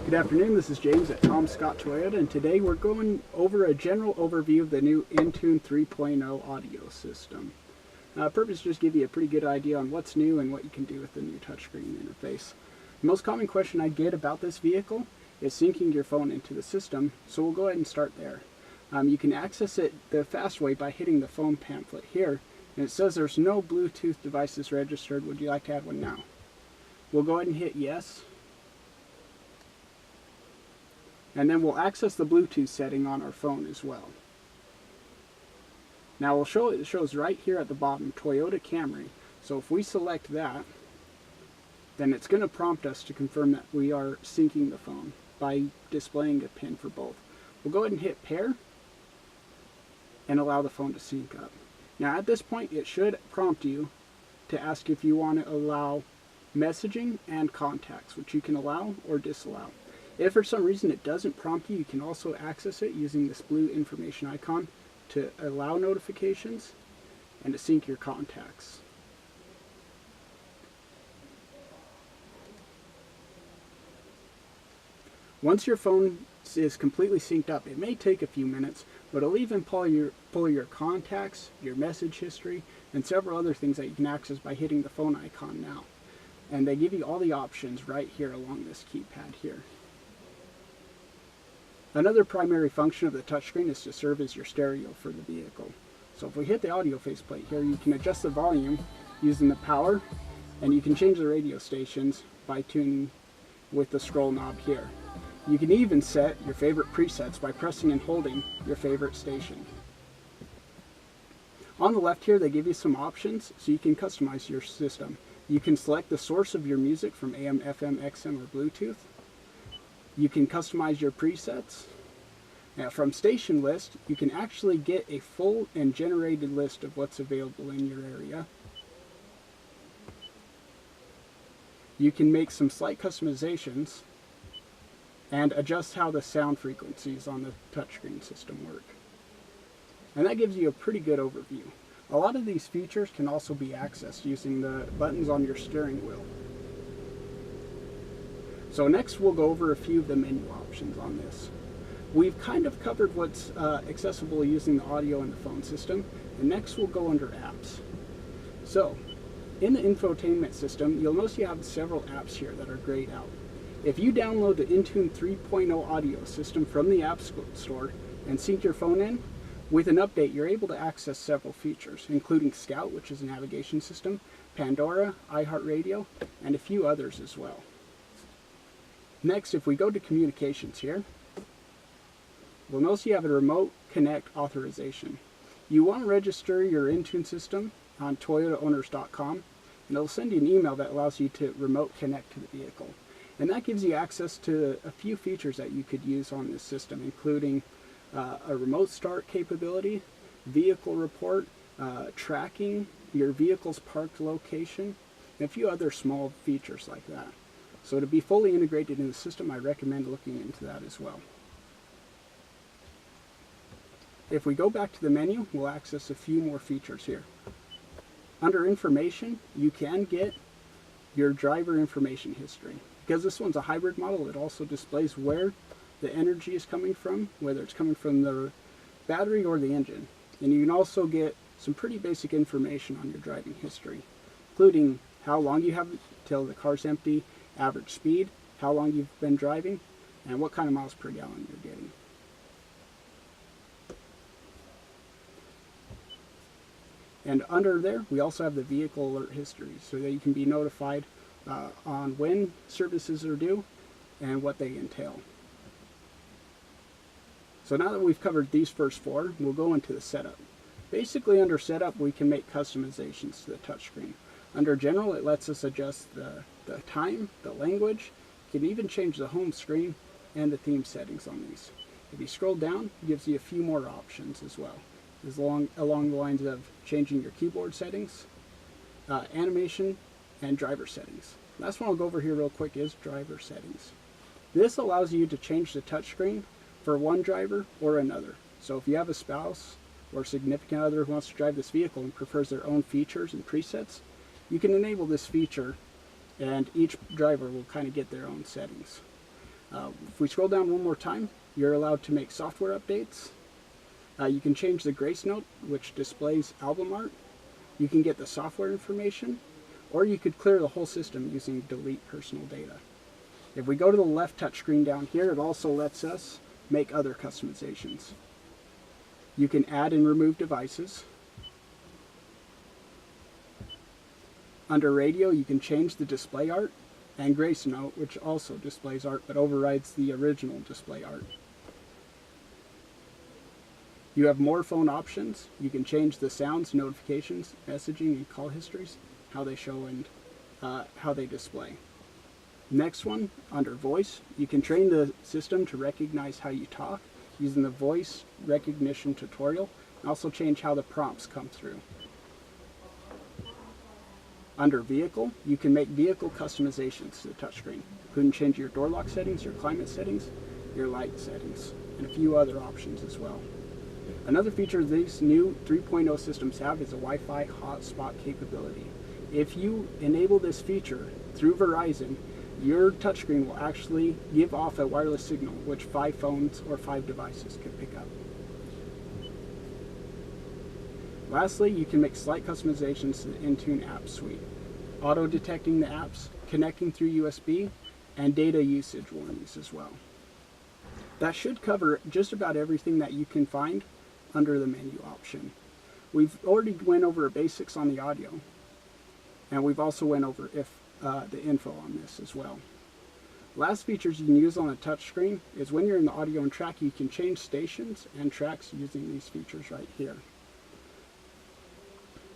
Good afternoon, this is James at Tom Scott Toyota, and today we're going over a general overview of the new Intune 3.0 audio system. Purpose is just give you a pretty good idea on what's new and what you can do with the new touchscreen interface. The most common question I get about this vehicle is syncing your phone into the system, so we'll go ahead and start there. You can access it the fast way by hitting the phone pamphlet here, and it says there's no Bluetooth devices registered. Would you like to add one now? We'll go ahead and hit yes. And then we'll access the Bluetooth setting on our phone as well. Now it shows right here at the bottom, Toyota Camry. So if we select that, then it's going to prompt us to confirm that we are syncing the phone by displaying a pin for both. We'll go ahead and hit pair and allow the phone to sync up. Now at this point it should prompt you to ask if you want to allow messaging and contacts, which you can allow or disallow. If for some reason it doesn't prompt you, you can also access it using this blue information icon to allow notifications and to sync your contacts. Once your phone is completely synced up, it may take a few minutes, but it'll even pull your contacts, your message history, and several other things that you can access by hitting the phone icon now. And they give you all the options right here along this keypad here. Another primary function of the touchscreen is to serve as your stereo for the vehicle. So if we hit the audio faceplate here, you can adjust the volume using the power, and you can change the radio stations by tuning with the scroll knob here. You can even set your favorite presets by pressing and holding your favorite station. On the left here, they give you some options so you can customize your system. You can select the source of your music from AM, FM, XM, or Bluetooth. You can customize your presets. Now from station list, you can actually get a full and generated list of what's available in your area. You can make some slight customizations and adjust how the sound frequencies on the touchscreen system work. And that gives you a pretty good overview. A lot of these features can also be accessed using the buttons on your steering wheel. So next we'll go over a few of the menu options on this. We've kind of covered what's accessible using the audio and the phone system, and next we'll go under apps. So in the infotainment system, you'll notice you have several apps here that are grayed out. If you download the Intune 3.0 audio system from the App Store and sync your phone in, with an update you're able to access several features, including Scout, which is a navigation system, Pandora, iHeartRadio, and a few others as well. Next, if we go to communications here, we'll notice you have a remote connect authorization. You want to register your Intune system on toyotaowners.com, and it'll send you an email that allows you to remote connect to the vehicle. And that gives you access to a few features that you could use on this system, including a remote start capability, vehicle report, tracking your vehicle's parked location, and a few other small features like that. So to be fully integrated in the system, I recommend looking into that as well. If we go back to the menu, we'll access a few more features here. Under information, you can get your driver information history. Because this one's a hybrid model, it also displays where the energy is coming from, whether it's coming from the battery or the engine. And you can also get some pretty basic information on your driving history, including how long you have till the car's empty, average speed, how long you've been driving, and what kind of miles per gallon you're getting. And under there, we also have the vehicle alert history, so that you can be notified on when services are due and what they entail. So now that we've covered these first four, we'll go into the setup. Basically under setup, we can make customizations to the touchscreen. Under general, it lets us adjust the time, the language. You can even change the home screen and the theme settings on these. If you scroll down, it gives you a few more options as well, along the lines of changing your keyboard settings, animation, and driver settings. Last one I'll go over here real quick is driver settings. This allows you to change the touchscreen for one driver or another. So if you have a spouse or significant other who wants to drive this vehicle and prefers their own features and presets, you can enable this feature and each driver will kind of get their own settings. If we scroll down one more time, you're allowed to make software updates. You can change the grace note, which displays album art. You can get the software information, or you could clear the whole system using delete personal data. If we go to the left touchscreen down here, it also lets us make other customizations. You can add and remove devices. Under radio, you can change the display art and grace note, which also displays art but overrides the original display art. You have more phone options. You can change the sounds, notifications, messaging, and call histories, how they show and how they display. Next one, under voice, you can train the system to recognize how you talk using the voice recognition tutorial, and also change how the prompts come through. Under vehicle, you can make vehicle customizations to the touchscreen, including change your door lock settings, your climate settings, your light settings, and a few other options as well. Another feature these new 3.0 systems have is a Wi-Fi hotspot capability. If you enable this feature through Verizon, your touchscreen will actually give off a wireless signal, which 5 phones or 5 devices can pick up. Lastly, you can make slight customizations to the Intune app suite, auto-detecting the apps, connecting through USB, and data usage warnings as well. That should cover just about everything that you can find under the menu option. We've already went over basics on the audio, and we've also went over the info on this as well. Last features you can use on a touchscreen is when you're in the audio and track, you can change stations and tracks using these features right here.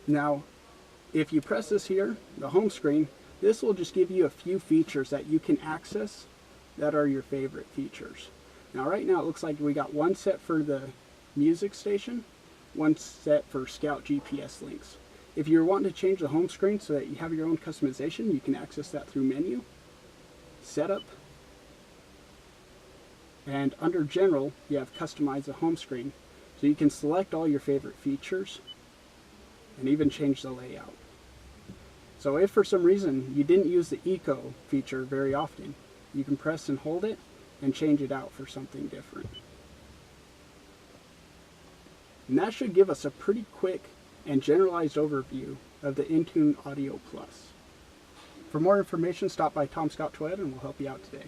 Now, if you press this here, the home screen, this will just give you a few features that you can access that are your favorite features. Now right now it looks like we got one set for the music station, one set for Scout GPS links. If you're wanting to change the home screen so that you have your own customization, you can access that through Menu, Setup, and under General, you have Customize the Home Screen. So you can select all your favorite features and even change the layout. So if for some reason you didn't use the Eco feature very often, you can press and hold it and change it out for something different. And that should give us a pretty quick and generalized overview of the Intune Audio Plus. For more information, stop by Tom Scott Toyota and we'll help you out today.